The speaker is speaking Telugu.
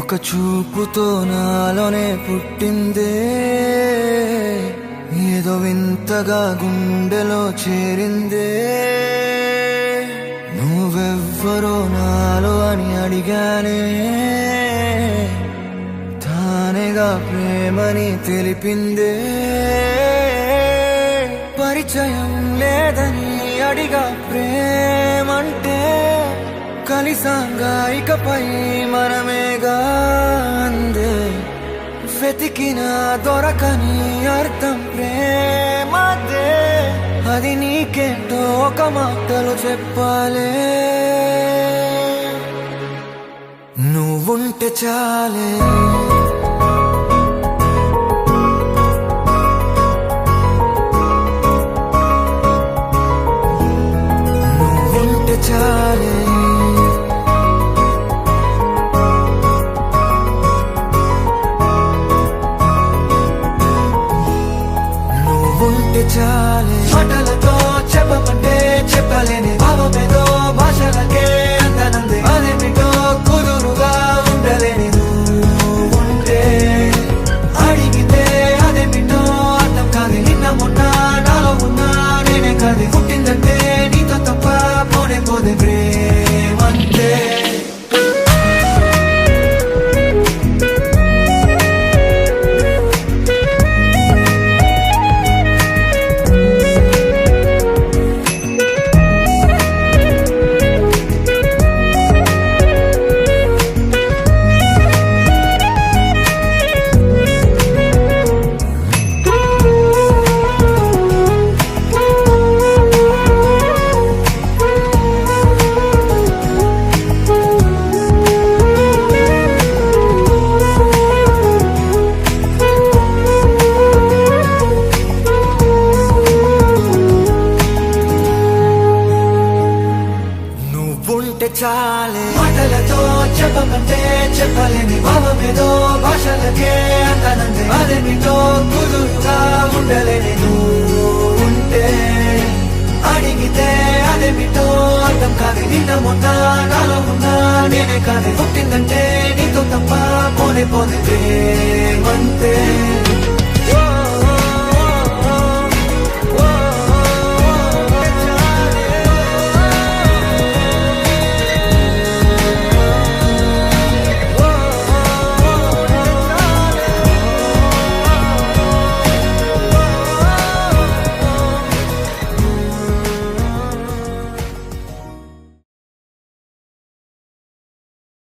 ఒక చూపుతో నాలోనే పుట్టిందే, ఏదో వింతగా గుండెలో చేరిందే. నువ్వెవ్వరో నాలో అని అడిగానే, తానేగా ప్రేమని తెలిపిందే. పరిచయం లేదని అడిగా ప్రేమంటే, కలిసాంగా ఇకపై మనమేగా అందే. వెతికిన దొరకని అర్థం ప్రేమదే, అది నీకేంటో ఒక మాటలో చెప్పాలే. నువ్వుంటే చాలే, నువ్వుంటే చాలే, నువ్వుంటే చాలే. మాటలతో చెప్పమంటే చెప్పలేని భావమేదో భాషలకే అందనందే. అదేమిటో కుదురుగా ఉండలేని నువ్వుంటే, అడిగితే అదేమిటో అర్థం కాదు. నిన్న మొన్న నాలో ఉన్నా నేనే కాదు. పుట్టిందంటే నీతో తప్ప పోనే పోదే ప్రేమంటే. నువ్వుంటే చాలే. మాటలతో చెప్పమంటే చెప్పలేని భావమేదో భాషలకే అందనందే. అదేమిటో కుదురుగా ఉండలేని నువ్వుంటే, అడిగితే అదేమిటో అర్థం కాదు. నిన్న మొన్న నాలో ఉన్నా నేనే కాదు. పుట్టిందంటే నీతో తప్ప పోనే పోదే ప్రేమంతే.